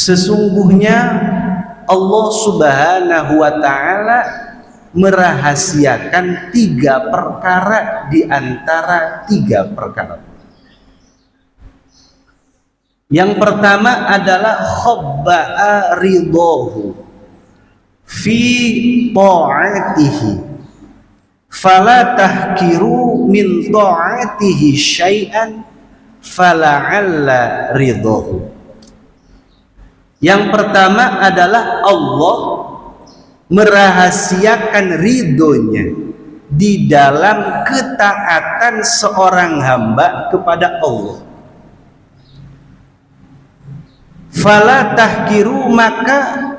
Sesungguhnya Allah Subhanahu wa ta'ala merahasiakan 3 perkara di antara 3 perkara. Yang pertama adalah khabba'a ridahu fi ta'atihi fala tahkiru min ta'atihi syai'an fala'alla ridahu. Yang pertama adalah Allah merahasiakan ridhonya di dalam ketaatan seorang hamba kepada Allah. Fala tahkiru, maka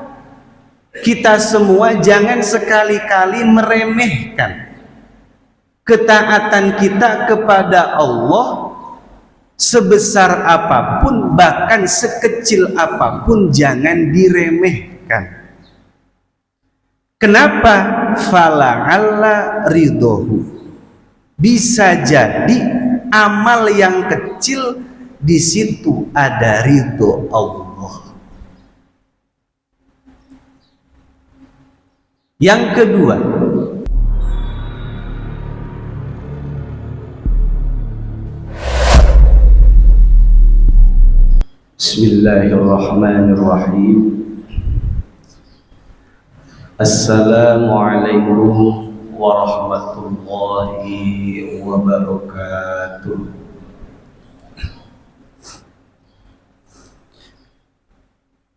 kita semua jangan sekali-kali meremehkan ketaatan kita kepada Allah, sebesar apapun, bahkan sekecil apapun, jangan diremehkan. Kenapa? Fala'alla ridhohu, bisa jadi amal yang kecil di situ ada ridho Allah. Yang kedua, Bismillahirrahmanirrahim. Assalamualaikum warahmatullahi wabarakatuh.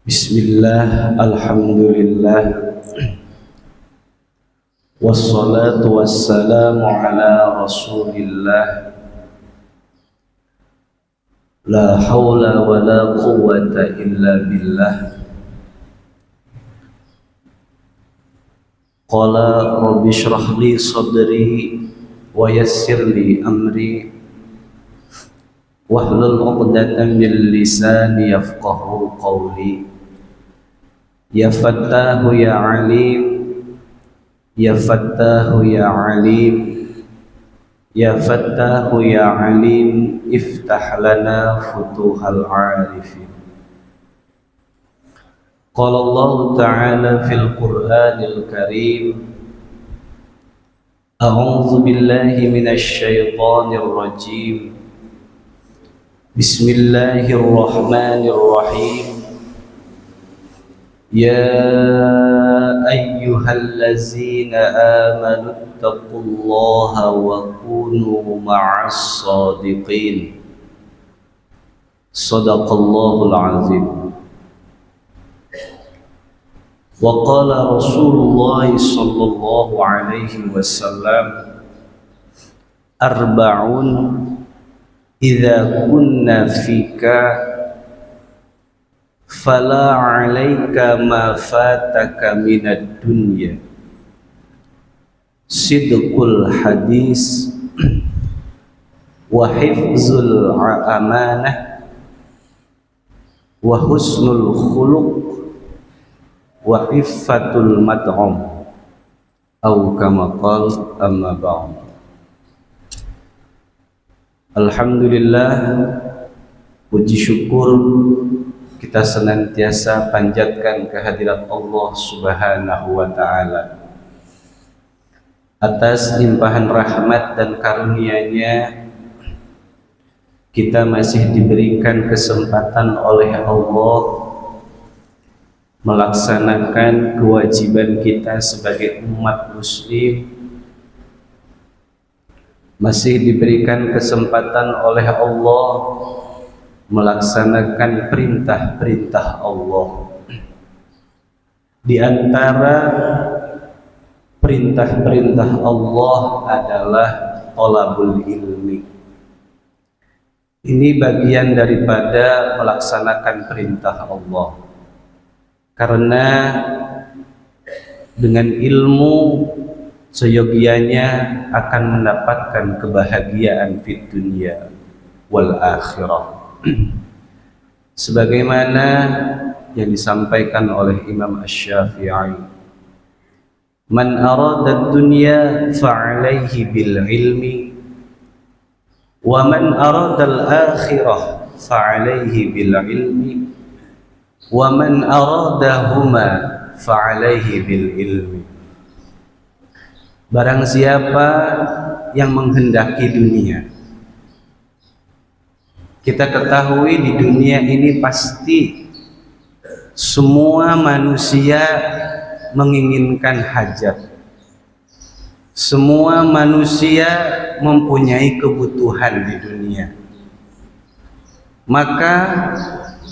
Bismillah, alhamdulillah, wassalatu wassalamu ala rasulillah, la hawla wa la quwwata illa billah. Qala rabbi shrah li sadri wa yassir li amri wahlul 'uqdatam min lisani yafqahu qawli. Ya Fattahu ya Alim, ya Fattahu ya Alim, ya Fattahu ya Alim, iftah lana futuhal arifin. Qala Allah Ta'ala fil Qur'anil Karim, A'udzu billahi minasy syaithanir rajim. Bismillahirrahmanirrahim. Ya ayyuhallazina amanu taqullaha wa kunu ma'as shadiqin. Shadaqallahul azim. Wa qala Rasulullah sallallahu alaihi wasallam, arba'un idza kunna fika fala 'alaika ma fataka minad dunya. Sidqul hadis wa hifzul amanah wa husnul khuluq wa iffatul mat'am, atau kama qala, amma ba'd. Alhamdulillah, puji syukur kita senantiasa panjatkan kehadirat Allah Subhanahu wa ta'ala atas limpahan rahmat dan karunia-Nya. Kita masih diberikan kesempatan oleh Allah melaksanakan kewajiban kita sebagai umat muslim, masih diberikan kesempatan oleh Allah melaksanakan perintah-perintah Allah. Di antara perintah-perintah Allah adalah thalabul ilmi. Ini bagian daripada melaksanakan perintah Allah. Karena dengan ilmu seyogianya akan mendapatkan kebahagiaan fid dunya wal akhirah. Sebagaimana yang disampaikan oleh Imam Asy-Syafi'i, man arada ad-dunya fa'alaihi bil ilmi wa man arada al-akhirah fa'alaihi bil ilmi wa man aradahuma fa'alaihi bil ilmi. Barang siapa yang menghendaki dunia, kita ketahui di dunia ini pasti semua manusia menginginkan hajat. Semua manusia mempunyai kebutuhan di dunia. Maka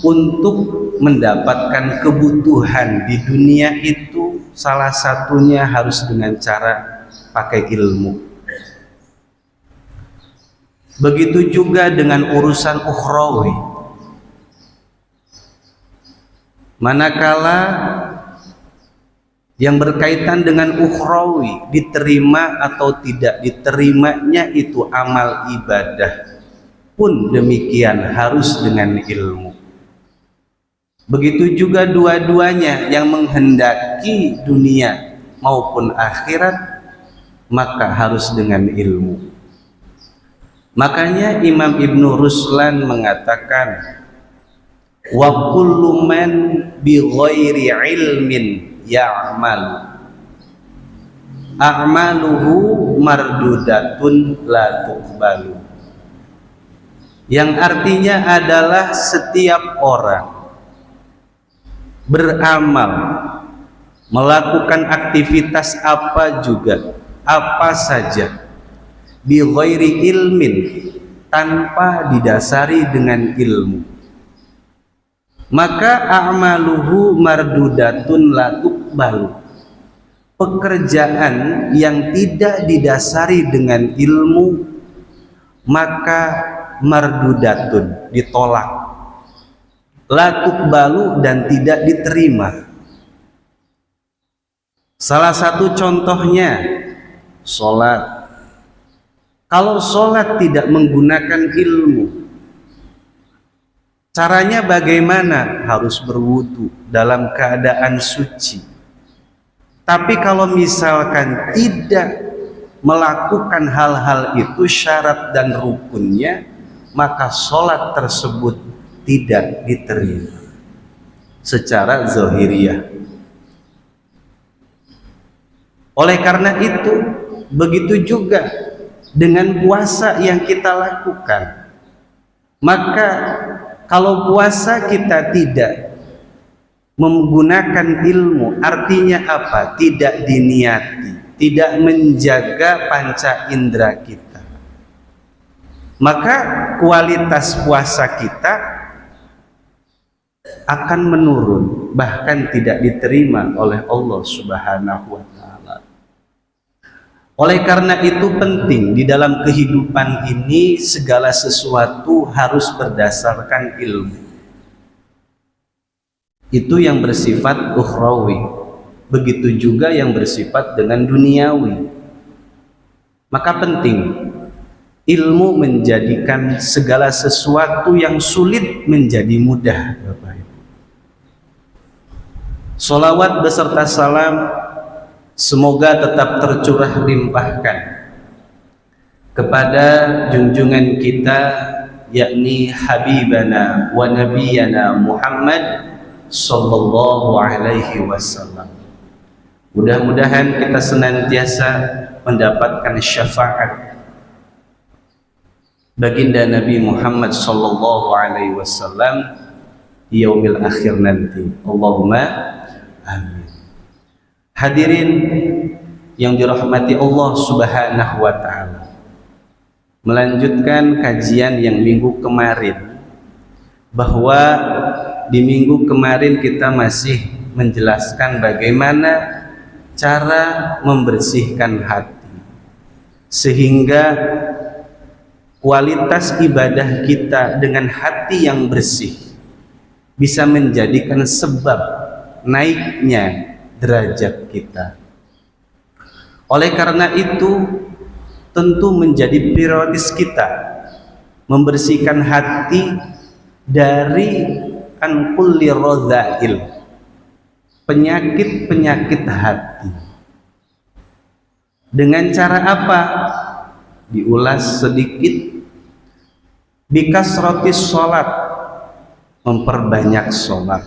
untuk mendapatkan kebutuhan di dunia itu salah satunya harus dengan cara pakai ilmu. Begitu juga dengan urusan ukhrawi. Manakala yang berkaitan dengan ukhrawi diterima atau tidak diterimanya itu amal ibadah pun demikian harus dengan ilmu. Begitu juga dua-duanya yang menghendaki dunia maupun akhirat maka harus dengan ilmu. Makanya Imam Ibnu Ruslan mengatakan wa kullu man bi ghairi ilmin ya'mal a'maluhu mardudatun la tuqbalu, yang artinya adalah setiap orang beramal, melakukan aktivitas apa juga, apa saja, bi ghairi ilmin, tanpa didasari dengan ilmu, maka a'maluhu mardudatun la tuqbalu, pekerjaan yang tidak didasari dengan ilmu maka mardudatun, ditolak, la tuqbalu, dan tidak diterima. Salah satu contohnya sholat. Kalau sholat tidak menggunakan ilmu, caranya bagaimana? Harus berwudu dalam keadaan suci. Tapi kalau misalkan tidak melakukan hal-hal itu, syarat dan rukunnya, maka sholat tersebut tidak diterima secara zahiriyah. Oleh karena itu, begitu juga dengan puasa yang kita lakukan. Maka kalau puasa kita tidak menggunakan ilmu, artinya apa? Tidak diniati, tidak menjaga panca indera kita, maka kualitas puasa kita akan menurun, bahkan tidak diterima oleh Allah Subhanahu wa Ta'ala. Oleh karena itu penting di dalam kehidupan ini segala sesuatu harus berdasarkan ilmu. Itu yang bersifat ukhrawi, begitu juga yang bersifat dengan duniawi. Maka penting ilmu menjadikan segala sesuatu yang sulit menjadi mudah. Sholawat beserta salam semoga tetap tercurah limpahkan kepada junjungan kita, yakni Habibana wa Nabiyana Muhammad sallallahu alaihi wasallam. Mudah-mudahan kita senantiasa mendapatkan syafaat baginda Nabi Muhammad sallallahu alaihi wasallam di yaumil akhir nanti. Allahumma amin. Hadirin yang dirahmati Allah Subhanahu wa Ta'ala, melanjutkan kajian yang minggu kemarin, bahwa di minggu kemarin kita masih menjelaskan bagaimana cara membersihkan hati sehingga kualitas ibadah kita dengan hati yang bersih bisa menjadikan sebab naiknya derajat kita. Oleh karena itu tentu menjadi prioritas kita membersihkan hati dari an kulli radzail, penyakit-penyakit hati. Dengan cara apa? Diulas sedikit. Bikasrotis sholat, memperbanyak sholat.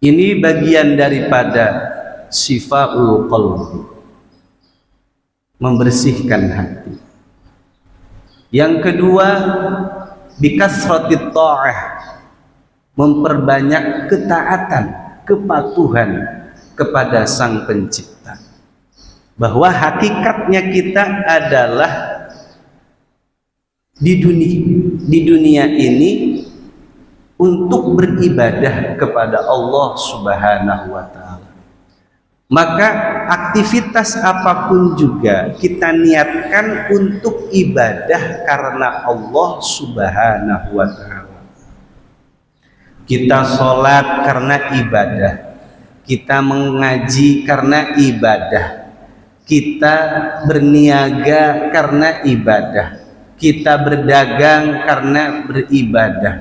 Ini bagian daripada syifaul qalbi, membersihkan hati. Yang kedua, bikasratit ta'ah, memperbanyak ketaatan, kepatuhan kepada Sang Pencipta. Bahwa hakikatnya kita adalah di dunia ini untuk beribadah kepada Allah Subhanahu wa Ta'ala. Maka aktivitas apapun juga kita niatkan untuk ibadah karena Allah Subhanahu wa Ta'ala. Kita sholat karena ibadah, kita mengaji karena ibadah, kita berniaga karena ibadah, kita berdagang karena beribadah,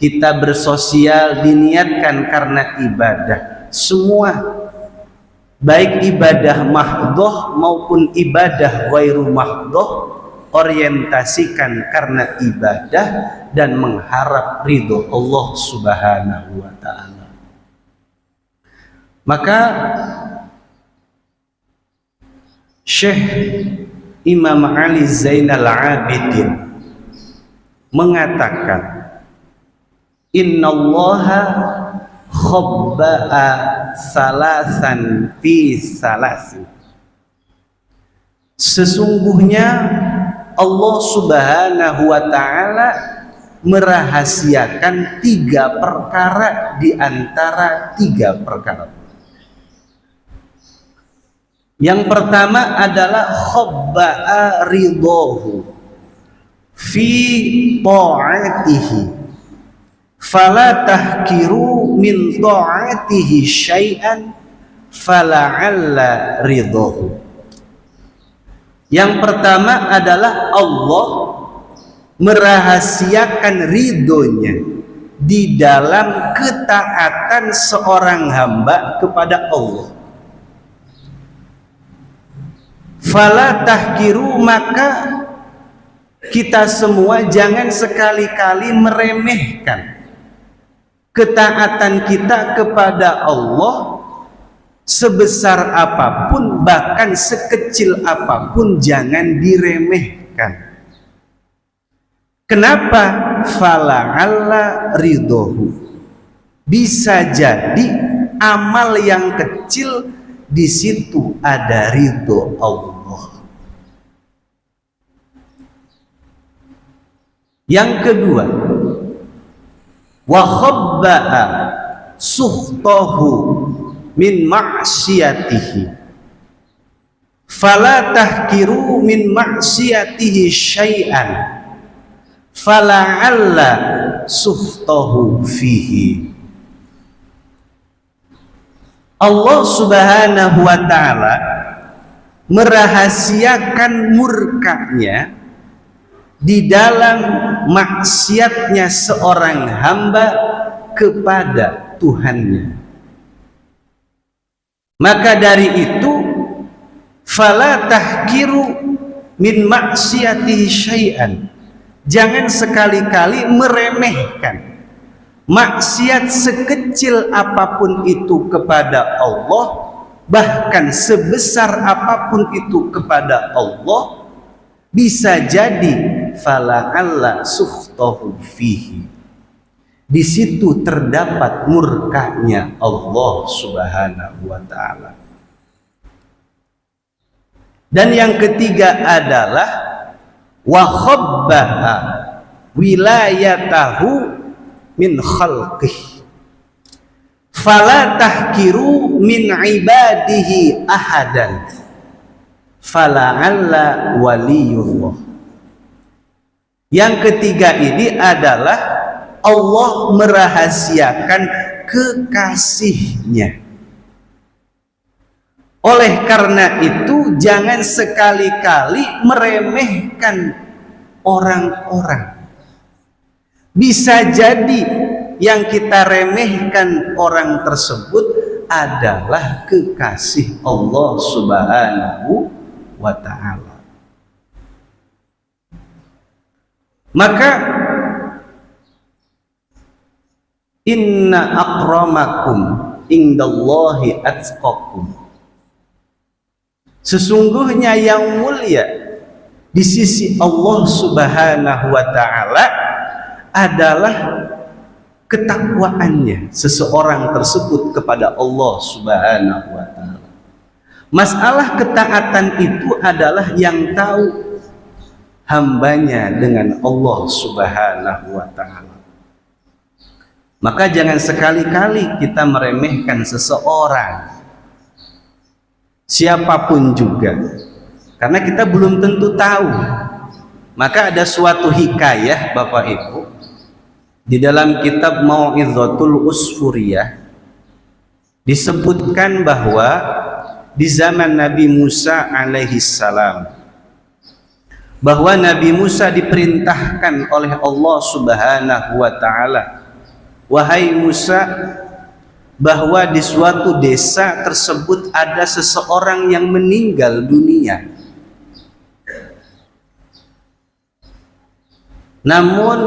kita bersosial diniatkan karena ibadah. Semua, baik ibadah mahdhah maupun ibadah ghairu mahdhah, orientasikan karena ibadah dan mengharap ridho Allah Subhanahu wa Ta'ala. Maka Syekh Imam Ali Zainal Abidin mengatakan, innallaha khabba'a salasan fi salasin. Sesungguhnya Allah Subhanahu wa Ta'ala merahasiakan 3 perkara di antara 3 perkara. Yang pertama adalah khabba'a ridahu fi ta'atihi fala tahkiru min ta'atihi syai'an fala'alla ridahu. Yang pertama adalah Allah merahasiakan ridhonya di dalam ketaatan seorang hamba kepada Allah. Fala tahkiru, maka kita semua jangan sekali-kali meremehkan ketaatan kita kepada Allah, sebesar apapun, bahkan sekecil apapun, jangan diremehkan. Kenapa? Fala'alla ridhohu, bisa jadi amal yang kecil di situ ada ridho Allah. Yang kedua, wa khabba'a sukhtahu min ma'siyatihi fala tahkiru min ma'siyatihi syai'an fala'alla sukhtahu fihi. Allah Subhanahu wa Ta'ala merahasiakan murkanya di dalam maksiatnya seorang hamba kepada Tuhannya. Maka dari itu, fala tahkiru min maksiatihi syai'an, jangan sekali-kali meremehkan maksiat sekecil apapun itu kepada Allah, bahkan sebesar apapun itu kepada Allah, bisa jadi fala'alla sukhtahu fihi, di situ terdapat murkanya Allah Subhanahu wa Ta'ala. Dan yang ketiga adalah wa khabbaha wilayatahu min khalqih fala tahkiru min ibadihi ahadan fala'alla waliyullah. Yang ketiga ini adalah Allah merahasiakan kekasihnya. Oleh karena itu, jangan sekali-kali meremehkan orang-orang. Bisa jadi yang kita remehkan orang tersebut adalah kekasih Allah Subhanahu wa Ta'ala. Maka inna akramakum indallahi atqakum. Sesungguhnya yang mulia di sisi Allah Subhanahu wa taala adalah ketakwaannya seseorang tersebut kepada Allah Subhanahu wa taala. Masalah ketaatan itu adalah yang tahu hambanya dengan Allah Subhanahu wa taala. Maka jangan sekali-kali kita meremehkan seseorang, siapapun juga, karena kita belum tentu tahu. Maka ada suatu hikayah Bapak Ibu di dalam kitab Mau'izatul Usfuriyah, disebutkan bahwa di zaman Nabi Musa alaihissalam, bahwa Nabi Musa diperintahkan oleh Allah Subhanahu wa taala, wahai Musa, bahwa di suatu desa tersebut ada seseorang yang meninggal dunia. Namun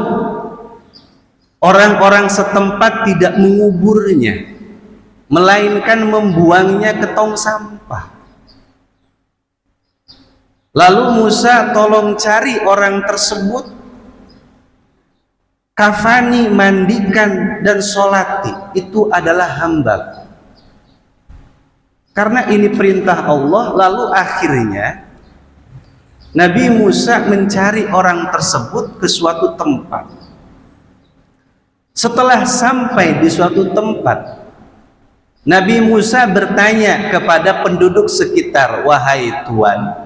orang-orang setempat tidak menguburnya, melainkan membuangnya ke tong sampah. Lalu Musa tolong cari orang tersebut, kafani, mandikan, dan sholati. Itu adalah hamba. Karena ini perintah Allah. Lalu akhirnya Nabi Musa mencari orang tersebut ke suatu tempat. Setelah sampai di suatu tempat, Nabi Musa bertanya kepada penduduk sekitar, wahai Tuan,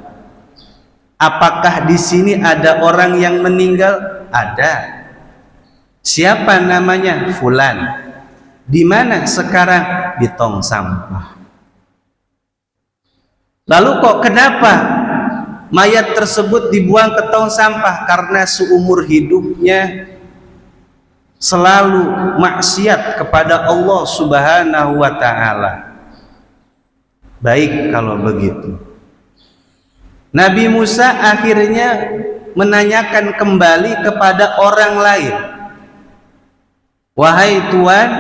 apakah di sini ada orang yang meninggal? Ada. Siapa namanya? Fulan. Di mana sekarang? Di tong sampah. Lalu kok kenapa mayat tersebut dibuang ke tong sampah? Karena seumur hidupnya selalu maksiat kepada Allah Subhanahu wa taala. Baik kalau begitu. Nabi Musa akhirnya menanyakan kembali kepada orang lain, wahai Tuan,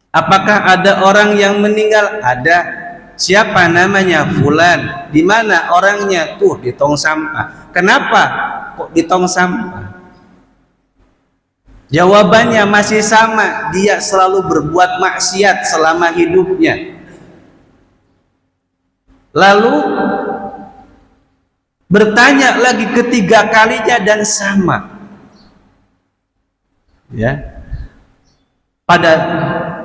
apakah ada orang yang meninggal? Ada. Siapa namanya? Fulan. Di mana orangnya? Tuh, di tong sampah. Kenapa kok di tong sampah? Jawabannya masih sama, dia selalu berbuat maksiat selama hidupnya. Lalu bertanya lagi ketiga kalinya dan sama. Ya. Pada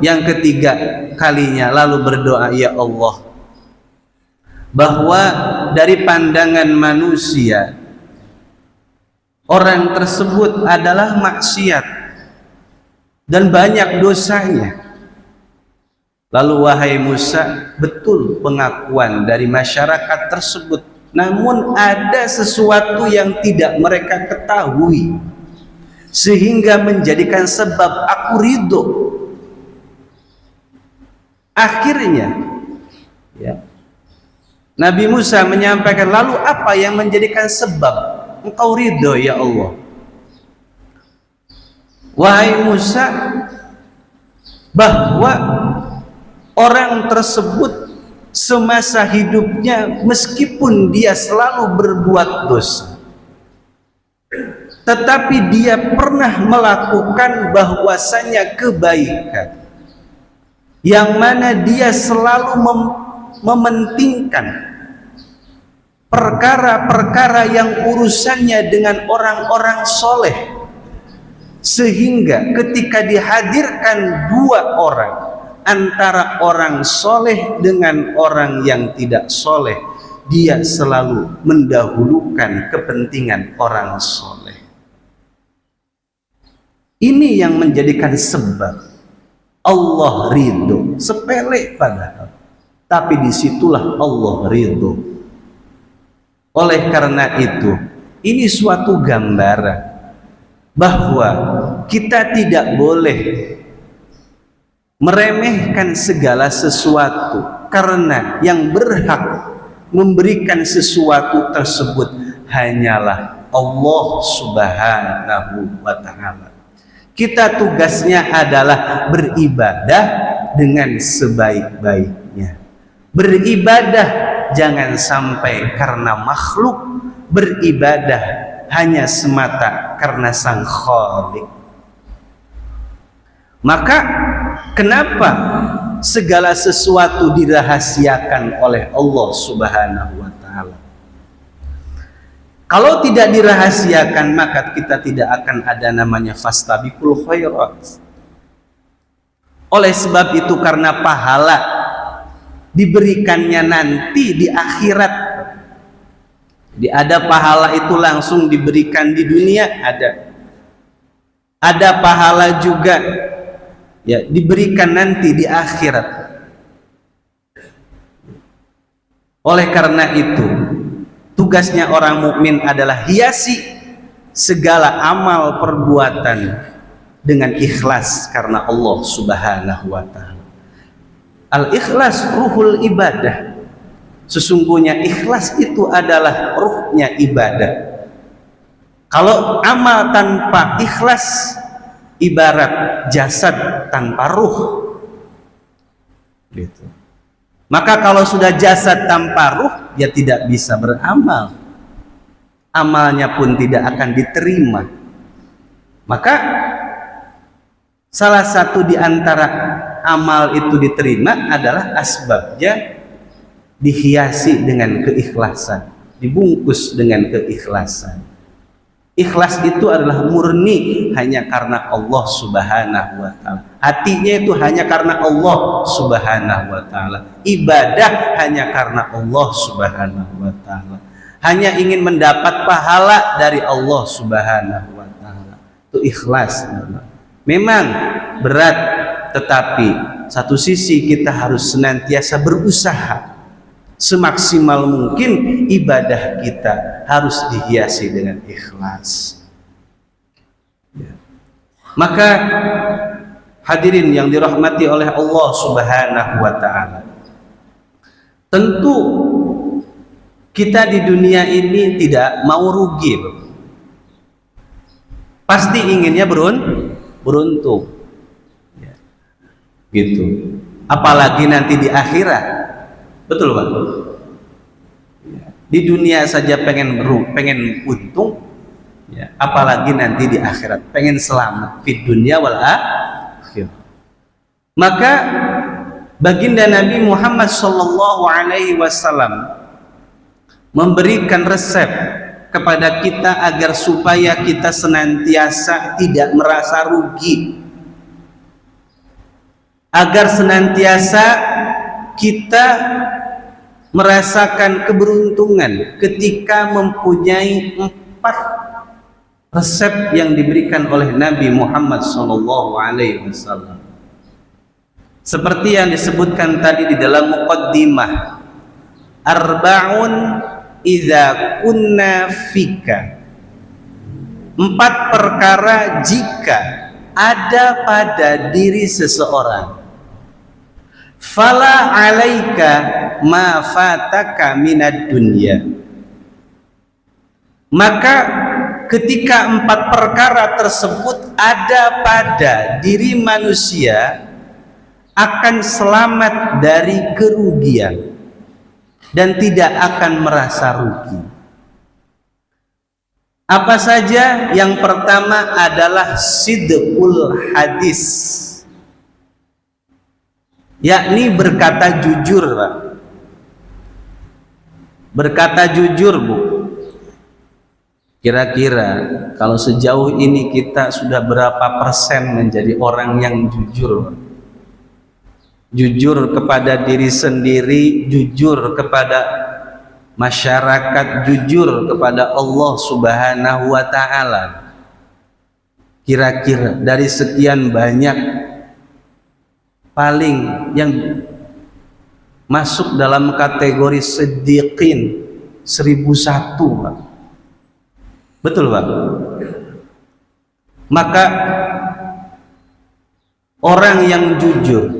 yang ketiga kalinya lalu berdoa, ya Allah, bahwa dari pandangan manusia orang tersebut adalah maksiat dan banyak dosanya. Lalu wahai Musa, betul pengakuan dari masyarakat tersebut, namun ada sesuatu yang tidak mereka ketahui sehingga menjadikan sebab aku ridho. Akhirnya ya, Nabi Musa menyampaikan, lalu apa yang menjadikan sebab engkau ridho ya Allah? Wahai Musa, bahwa orang tersebut semasa hidupnya meskipun dia selalu berbuat dosa, tetapi dia pernah melakukan bahwasanya kebaikan, yang mana dia selalu mementingkan perkara-perkara yang urusannya dengan orang-orang soleh, sehingga ketika dihadirkan dua orang, antara orang soleh dengan orang yang tidak soleh, dia selalu mendahulukan kepentingan orang soleh. Ini yang menjadikan sebab Allah ridho. Sepele padahal, tapi disitulah Allah ridho. Oleh karena itu, ini suatu gambaran bahwa kita tidak boleh meremehkan segala sesuatu, karena yang berhak memberikan sesuatu tersebut hanyalah Allah Subhanahu wa ta'ala. Kita tugasnya adalah beribadah dengan sebaik-baiknya. Beribadah jangan sampai karena makhluk, beribadah hanya semata karena Sang Khalik. Maka kenapa segala sesuatu dirahasiakan oleh Allah Subhanahu wa taala? Kalau tidak dirahasiakan, maka kita tidak akan ada namanya fastabiqul khairat. Oleh sebab itu, karena pahala diberikannya nanti di akhirat. Ada pahala itu langsung diberikan di dunia, ada pahala juga ya diberikan nanti di akhirat. Oleh karena itu, tugasnya orang mukmin adalah hiasi segala amal perbuatan dengan ikhlas karena Allah Subhanahu wa taala. Al-ikhlas ruhul ibadah. Sesungguhnya ikhlas itu adalah ruhnya ibadah. Kalau amal tanpa ikhlas ibarat jasad tanpa ruh. Gitu. Maka kalau sudah jasad tanpa ruh, ya tidak bisa beramal. Amalnya pun tidak akan diterima. Maka salah satu di antara amal itu diterima adalah asbabnya dihiasi dengan keikhlasan, dibungkus dengan keikhlasan. Ikhlas itu adalah murni hanya karena Allah Subhanahu wa taala. Hatinya itu hanya karena Allah Subhanahu wa taala. Ibadah hanya karena Allah Subhanahu wa taala. Hanya ingin mendapat pahala dari Allah Subhanahu wa taala. Itu ikhlas. Memang berat, tetapi satu sisi kita harus senantiasa berusaha semaksimal mungkin ibadah kita harus dihiasi dengan ikhlas. Ya. Maka hadirin yang dirahmati oleh Allah Subhanahu wa taala, tentu kita di dunia ini tidak mau rugi. Pasti inginnya beruntung. Ya. Gitu. Apalagi nanti di akhirat. Betul Pak? Di dunia saja pengen untung, ya, apalagi nanti di akhirat pengen selamat di dunia wal akhirah. Maka baginda Nabi Muhammad SAW memberikan resep kepada kita agar supaya kita senantiasa tidak merasa rugi, agar senantiasa kita merasakan keberuntungan ketika mempunyai 4 resep yang diberikan oleh Nabi Muhammad SAW. Seperti yang disebutkan tadi di dalam muqaddimah, arba'un idza kunna fika. 4 perkara jika ada pada diri seseorang. Fala alaika ma fataka minad dunya. Maka ketika 4 perkara tersebut ada pada diri manusia, akan selamat dari kerugian dan tidak akan merasa rugi. Apa saja? Yang pertama adalah sidqul hadis, yakni berkata jujur, Pak. Berkata jujur, Bu. Kira-kira kalau sejauh ini kita sudah berapa persen menjadi orang yang jujur, Pak? Jujur kepada diri sendiri, jujur kepada masyarakat, jujur kepada Allah Subhanahu wa taala. Kira-kira dari sekian banyak, paling yang masuk dalam kategori siddiqin 1001, Pak. Betul, Pak? Maka orang yang jujur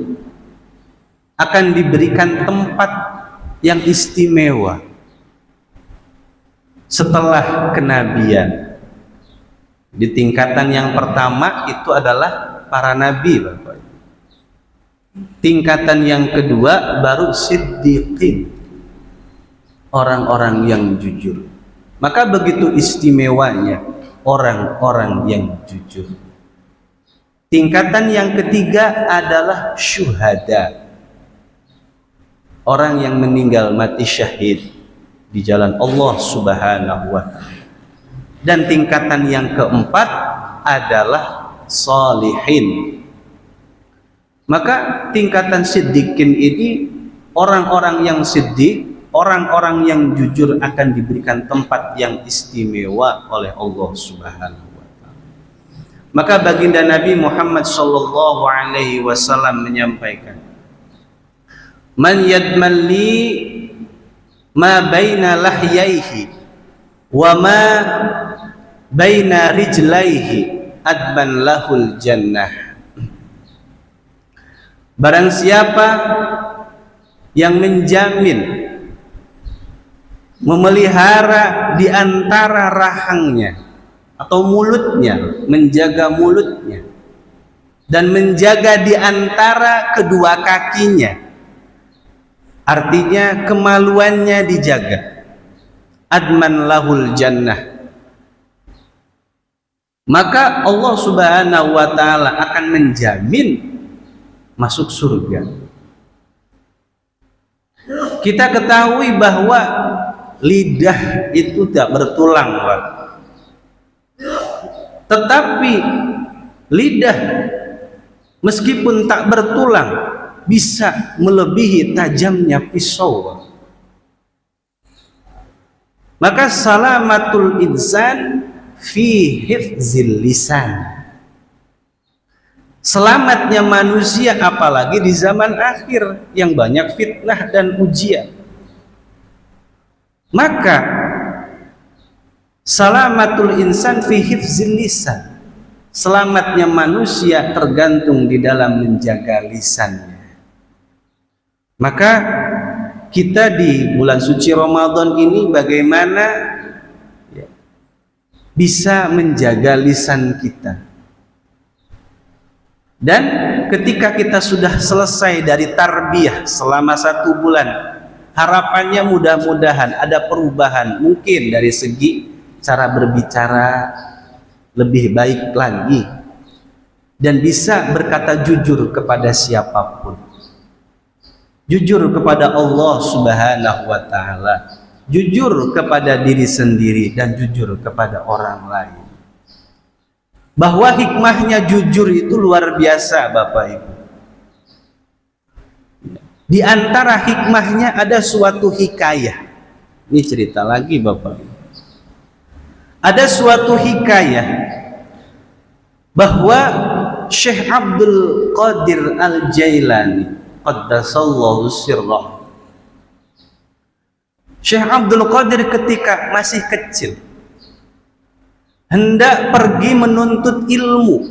akan diberikan tempat yang istimewa setelah kenabian. Di tingkatan yang pertama itu adalah para nabi, Bapak. Tingkatan yang kedua baru siddiqin, orang-orang yang jujur. Maka begitu istimewanya orang-orang yang jujur. Tingkatan yang ketiga adalah syuhada, orang yang meninggal mati syahid di jalan Allah Subhanahu wa ta'ala. Dan tingkatan yang keempat adalah salihin. Maka tingkatan siddiqin ini, orang-orang yang siddiq, orang-orang yang jujur akan diberikan tempat yang istimewa oleh Allah Subhanahu wa ta'ala. Maka baginda Nabi Muhammad sallallahu alaihi wasallam menyampaikan, "Man yadman li ma baina lahyaihi wa ma baina rijlaihi adban lahul jannah." Barang siapa yang menjamin, memelihara di antara rahangnya atau mulutnya, menjaga mulutnya, dan menjaga di antara kedua kakinya, artinya kemaluannya dijaga, adman lahul jannah, maka Allah Subhanahu wa ta'ala akan menjamin masuk surga. Kita ketahui bahwa lidah itu tidak bertulang, Pak. Tetapi lidah meskipun tak bertulang bisa melebihi tajamnya pisau, Pak. Maka salamatul insan fi hifzil lisan. Selamatnya manusia apalagi di zaman akhir yang banyak fitnah dan ujian. Maka salamatul insan fi hifzil lisan, selamatnya manusia tergantung di dalam menjaga lisannya. Maka kita di bulan suci Ramadan ini bagaimana bisa menjaga lisan kita. Dan ketika kita sudah selesai dari tarbiyah selama 1 bulan, harapannya mudah-mudahan ada perubahan, mungkin dari segi cara berbicara lebih baik lagi, dan bisa berkata jujur kepada siapapun, jujur kepada Allah Subhanahu wa ta'ala, jujur kepada diri sendiri, dan jujur kepada orang lain. Bahwa hikmahnya jujur itu luar biasa, Bapak Ibu. Di antara hikmahnya ada suatu hikayah. Ini cerita lagi, Bapak Ibu. Ada suatu hikayah bahwa Syekh Abdul Qadir Al-Jailani qaddasallahu sirrah, Syekh Abdul Qadir ketika masih kecil hendak pergi menuntut ilmu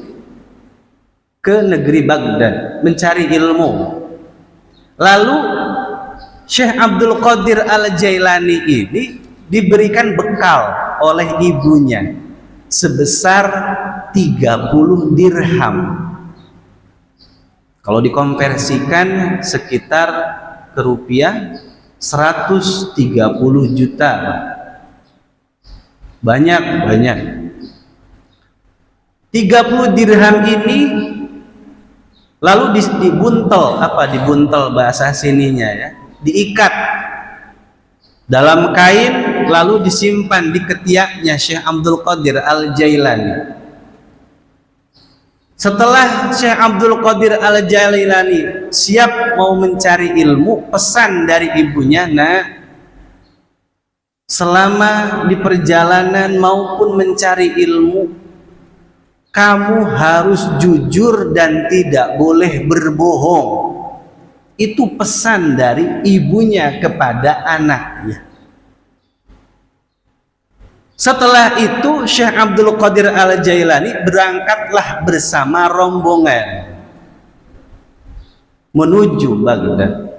ke negeri Baghdad, mencari ilmu. Lalu Syekh Abdul Qadir Al-Jailani ini diberikan bekal oleh ibunya sebesar 30 dirham. Kalau dikonversikan sekitar ke rupiah 130 juta. Banyak. 30 dirham ini lalu dibuntel, dibuntel bahasa sininya ya, diikat dalam kain lalu disimpan di ketiaknya Syekh Abdul Qadir Al-Jailani. Setelah Syekh Abdul Qadir Al-Jailani siap mau mencari ilmu, pesan dari ibunya, "Nak, selama di perjalanan maupun mencari ilmu, kamu harus jujur dan tidak boleh berbohong." Itu pesan dari ibunya kepada anaknya. Setelah itu Syekh Abdul Qadir Al-Jailani berangkatlah bersama rombongan menuju Baghdad.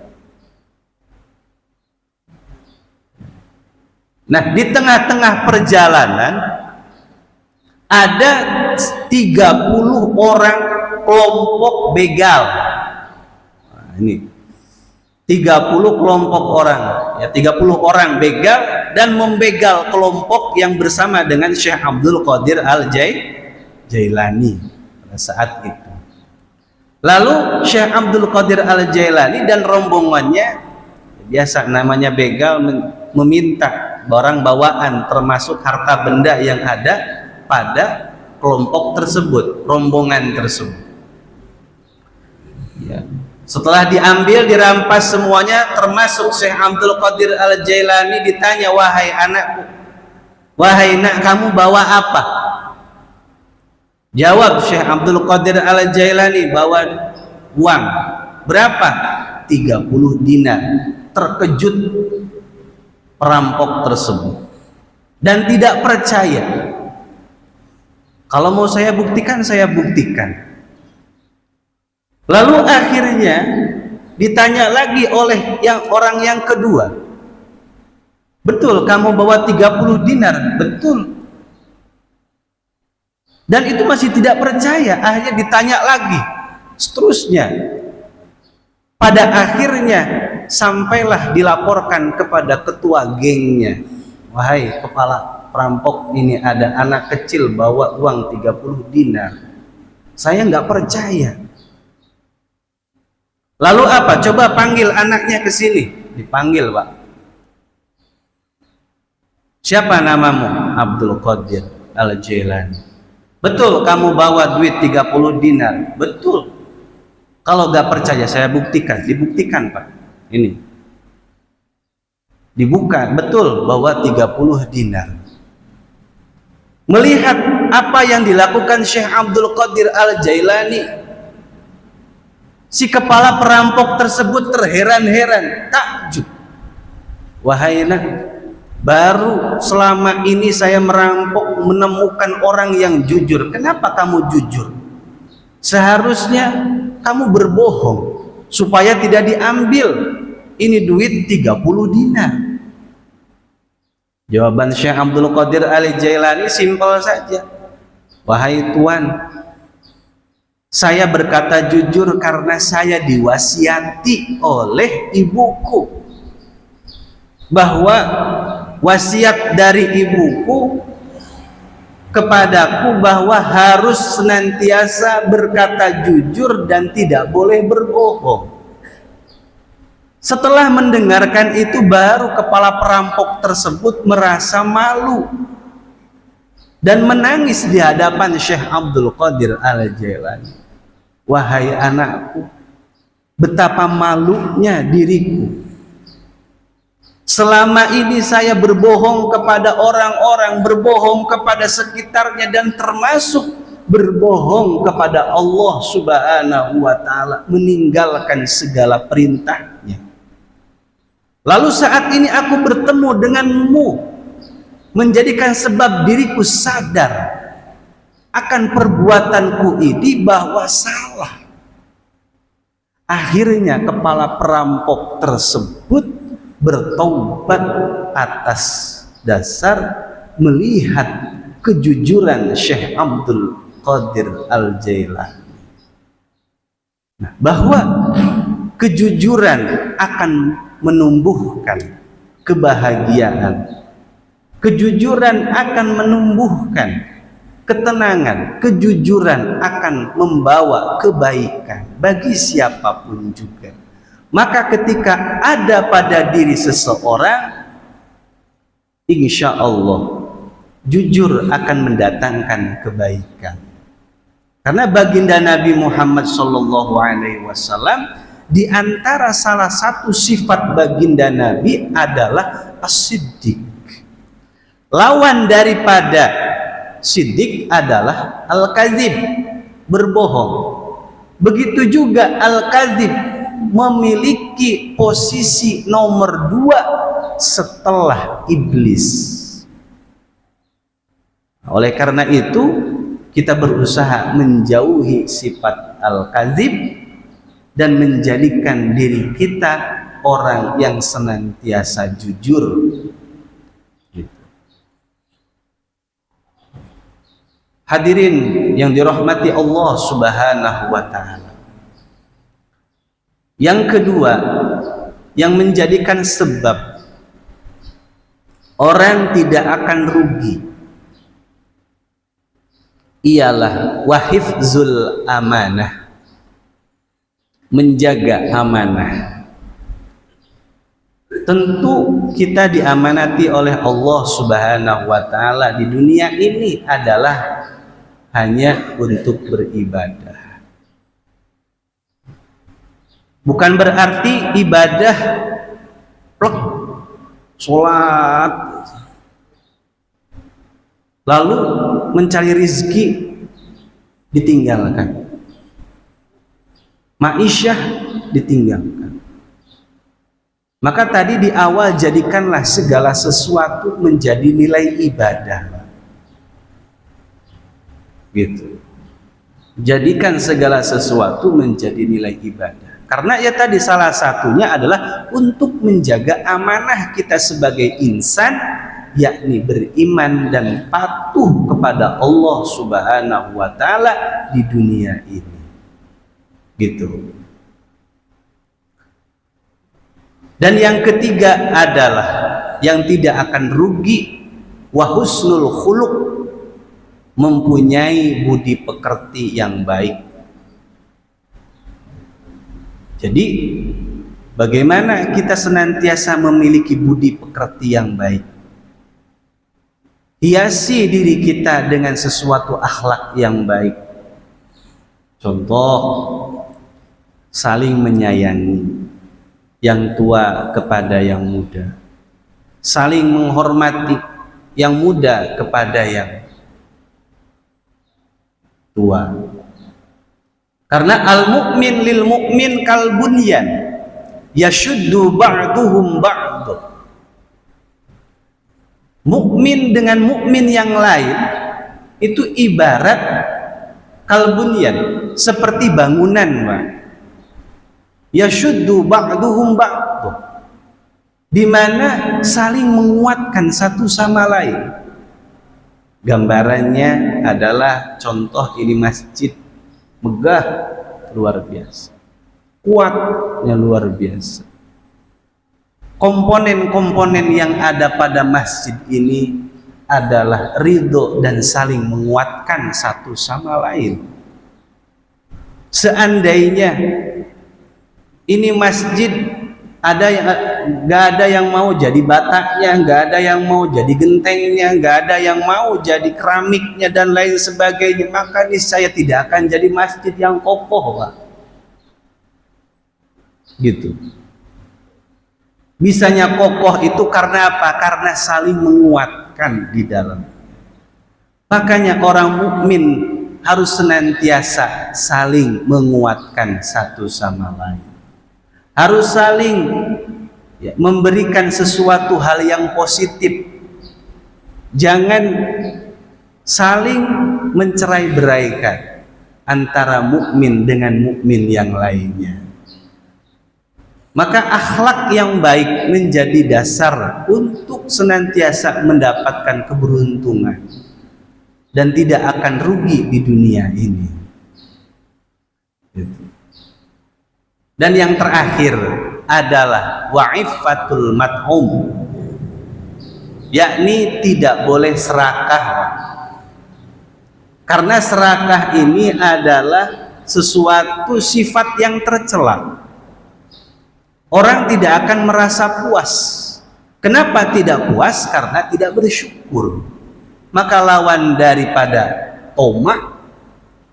Nah, di tengah-tengah perjalanan ada 30 orang kelompok begal Ini 30 kelompok orang, ya 30 orang begal dan membegal kelompok yang bersama dengan Syekh Abdul Qadir Al-Jailani pada saat itu. Lalu Syekh Abdul Qadir Al-Jailani dan rombongannya, biasa namanya begal, meminta barang bawaan termasuk harta benda yang ada pada kelompok tersebut, rombongan tersebut. Ya. Setelah diambil, dirampas semuanya, termasuk Syekh Abdul Qadir Al-Jailani, ditanya, wahai anakku, wahai nak, kamu bawa apa? Jawab Syekh Abdul Qadir Al-Jailani, bawa uang. Berapa? 30 dinar. Terkejut perampok tersebut dan tidak percaya. Kalau mau saya buktikan, saya buktikan. Lalu akhirnya ditanya lagi oleh orang yang kedua, betul kamu bawa 30 dinar? Betul. Dan itu masih tidak percaya. Akhirnya ditanya lagi, seterusnya. Pada akhirnya sampailah dilaporkan kepada ketua gengnya, wahai kepala perampok, ini ada anak kecil bawa uang 30 dinar. Saya nggak percaya. Lalu apa? Coba panggil anaknya ke sini. Dipanggil, Pak. Siapa namamu? Abdul Qadir Al-Jailani. Betul kamu bawa duit 30 dinar? Betul. Kalau nggak percaya saya buktikan. Dibuktikan, Pak. Ini. Dibuka, betul bawa 30 dinar. Melihat apa yang dilakukan Syekh Abdul Qadir Al-Jailani, si kepala perampok tersebut terheran-heran, takjub. Wahai nak, baru selama ini saya merampok menemukan orang yang jujur. Kenapa kamu jujur? Seharusnya kamu berbohong supaya tidak diambil. Ini duit 30 dinar. Jawaban Syekh Abdul Qadir Al-Jailani simpel saja. Wahai tuan, saya berkata jujur karena saya diwasiati oleh ibuku, bahwa wasiat dari ibuku kepadaku bahwa harus senantiasa berkata jujur dan tidak boleh berbohong. Setelah mendengarkan itu, baru kepala perampok tersebut merasa malu dan menangis di hadapan Syekh Abdul Qadir Al-Jailani. Wahai anakku, betapa malunya diriku. Selama ini saya berbohong kepada orang-orang, berbohong kepada sekitarnya, dan termasuk berbohong kepada Allah Subhanahu wa Ta'ala, meninggalkan segala perintahnya. Lalu saat ini aku bertemu denganmu, menjadikan sebab diriku sadar akan perbuatanku ini bahwa salah. Akhirnya kepala perampok tersebut bertaubat atas dasar melihat kejujuran Syekh Abdul Qadir Al-Jailani. Nah, bahwa kejujuran akan menumbuhkan kebahagiaan, kejujuran akan menumbuhkan ketenangan, kejujuran akan membawa kebaikan bagi siapapun juga. Maka ketika ada pada diri seseorang, insya Allah jujur akan mendatangkan kebaikan. Karena baginda Nabi Muhammad SAW, di antara salah satu sifat baginda Nabi adalah as-siddiq. Lawan daripada siddiq adalah al-kadzib, berbohong. Begitu juga al-kadzib memiliki posisi nomor 2 setelah iblis. Oleh karena itu, kita berusaha menjauhi sifat al-kadzib dan menjadikan diri kita orang yang senantiasa jujur. Gitu. Hadirin yang dirahmati Allah Subhanahu wa Ta'ala, Yang kedua, yang menjadikan sebab orang tidak akan rugi ialah wahifzul amanah, menjaga amanah. Tentu kita diamanati oleh Allah Subhanahu wa taala di dunia ini adalah hanya untuk beribadah. Bukan berarti ibadah plek, sholat, lalu mencari rizki ditinggalkan, ma'isyah ditinggalkan. Maka tadi di awal jadikanlah segala sesuatu menjadi nilai ibadah, gitu. Jadikan segala sesuatu menjadi nilai ibadah. Karena ya tadi salah satunya adalah untuk menjaga amanah kita sebagai insan, yakni beriman dan patuh kepada Allah Subhanahu wa taala di dunia ini. Gitu. Dan yang ketiga adalah yang tidak akan rugi wa husnul khuluq, mempunyai budi pekerti yang baik. Jadi bagaimana kita senantiasa memiliki budi pekerti yang baik? Hiasi diri kita dengan sesuatu akhlak yang baik. Contoh, saling menyayangi yang tua kepada yang muda, saling menghormati yang muda kepada yang tua. Karena al-mu'min lil mu'min kal bunyan yashuddu ba'duhum ba'du. Mukmin dengan mukmin yang lain itu ibarat kal bunyan, seperti bangunan, Pak. Yashuddu ba'duhum ba'du, di mana saling menguatkan satu sama lain. Gambarannya adalah contoh ini masjid megah luar biasa, kuatnya luar biasa. Komponen-komponen yang ada pada masjid ini adalah ridho dan saling menguatkan satu sama lain. Seandainya ini masjid nggak ada yang mau jadi bataknya, nggak ada yang mau jadi gentengnya, nggak ada yang mau jadi keramiknya dan lain sebagainya, maka niscaya tidak akan jadi masjid yang kokoh, Pak. Gitu. Bisanya kokoh itu karena apa? Karena saling menguatkan di dalam. Makanya orang mukmin harus senantiasa saling menguatkan satu sama lain. Harus saling memberikan sesuatu hal yang positif. Jangan saling mencerai-beraikan antara mukmin dengan mukmin yang lainnya. Maka akhlak yang baik menjadi dasar untuk senantiasa mendapatkan keberuntungan dan tidak akan rugi di dunia ini. Dan yang terakhir adalah wa'iffatul mat'um, yakni tidak boleh serakah. Karena serakah ini adalah sesuatu sifat yang tercela. Orang tidak akan merasa puas. Kenapa tidak puas? Karena tidak bersyukur. Maka lawan daripada tamak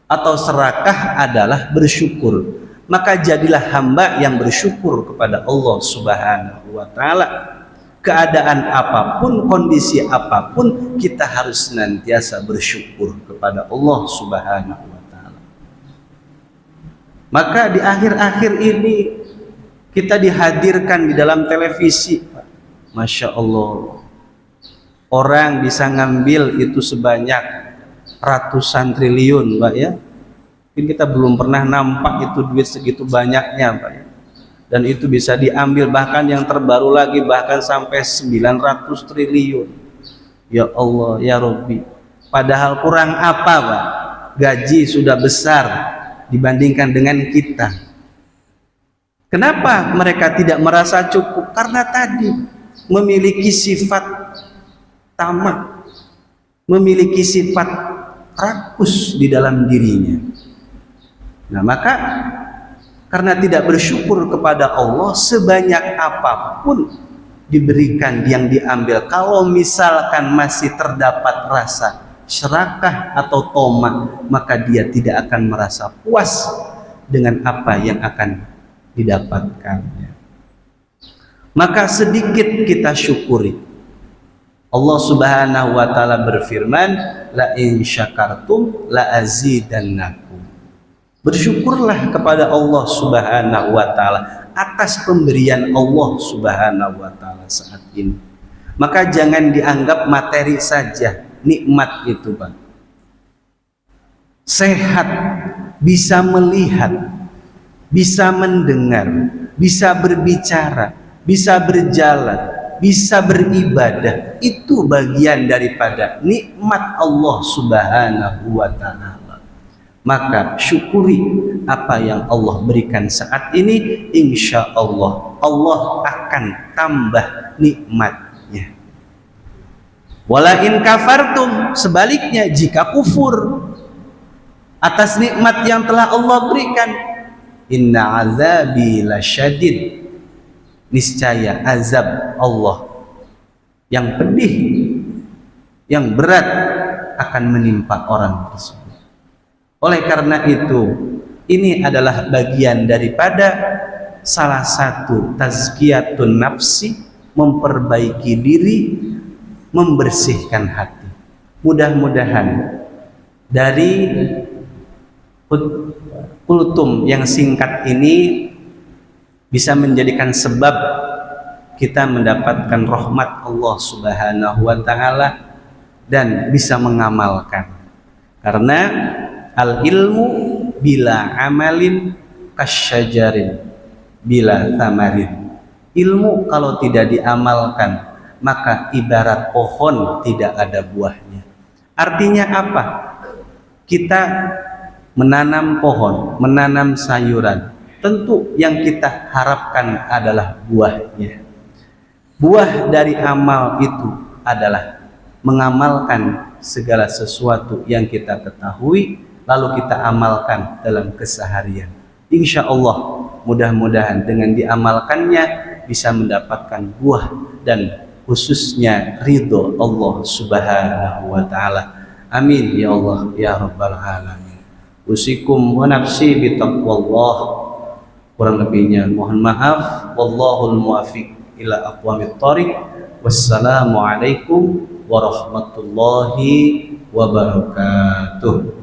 atau serakah adalah bersyukur. Maka jadilah hamba yang bersyukur kepada Allah Subhanahu wa taala. Keadaan apapun, kondisi apapun, kita harus senantiasa bersyukur kepada Allah Subhanahu wa taala. Maka di akhir-akhir ini kita dihadirkan di dalam televisi, Masya Allah, orang bisa ngambil itu sebanyak ratusan triliun, Pak ya. Mungkin kita belum pernah nampak itu duit segitu banyaknya, Pak ya. Dan itu bisa diambil, bahkan yang terbaru lagi bahkan sampai 900 triliun. Ya Allah, ya Rabbi. Padahal kurang apa, Pak? Gaji sudah besar dibandingkan dengan kita. Kenapa mereka tidak merasa cukup? Karena tadi memiliki sifat tamak, memiliki sifat rakus di dalam dirinya. Nah, maka karena tidak bersyukur kepada Allah, sebanyak apapun diberikan yang diambil, kalau misalkan masih terdapat rasa serakah atau tamak, maka dia tidak akan merasa puas dengan apa yang akan didapatkannya. Maka sedikit kita syukuri. Allah Subhanahu wa taala berfirman, la in syakartum la azidannakum. Bersyukurlah kepada Allah Subhanahu wa taala atas pemberian Allah Subhanahu wa taala saat ini. Maka jangan dianggap materi saja nikmat itu, Pak. Sehat, bisa melihat, bisa mendengar, bisa berbicara, bisa berjalan, bisa beribadah, itu bagian daripada nikmat Allah Subhanahu wa taala. Maka syukuri apa yang Allah berikan saat ini, insya Allah Allah akan tambah nikmatnya. Wala in kafartum, sebaliknya jika kufur atas nikmat yang telah Allah berikan, inna azabi lasyadid, niscaya azab Allah yang pedih, yang berat akan menimpa orang tersebut. Oleh karena itu, ini adalah bagian daripada salah satu tazkiyatun nafsi, memperbaiki diri, membersihkan hati. Mudah-mudahan dari kultum yang singkat ini bisa menjadikan sebab kita mendapatkan rahmat Allah Subhanahu wa taala dan bisa mengamalkan. Karena al ilmu bila amalin kasyajarin bila thamarin. Ilmu kalau tidak diamalkan maka ibarat pohon tidak ada buahnya. Artinya apa? Kita menanam pohon, menanam sayuran, tentu yang kita harapkan adalah buahnya. Buah dari amal itu adalah mengamalkan segala sesuatu yang kita ketahui, lalu kita amalkan dalam keseharian. Insya Allah mudah-mudahan dengan diamalkannya bisa mendapatkan buah dan khususnya ridho Allah Subhanahu wa taala. Amin ya Allah ya rabbal alamin. Usikum wa nafsi bitaqwallah. Kurang lebihnya mohon maaf. Wallahul muwaffiq ila aqwamit thoriq. Wassalamualaikum warahmatullahi wabarakatuh.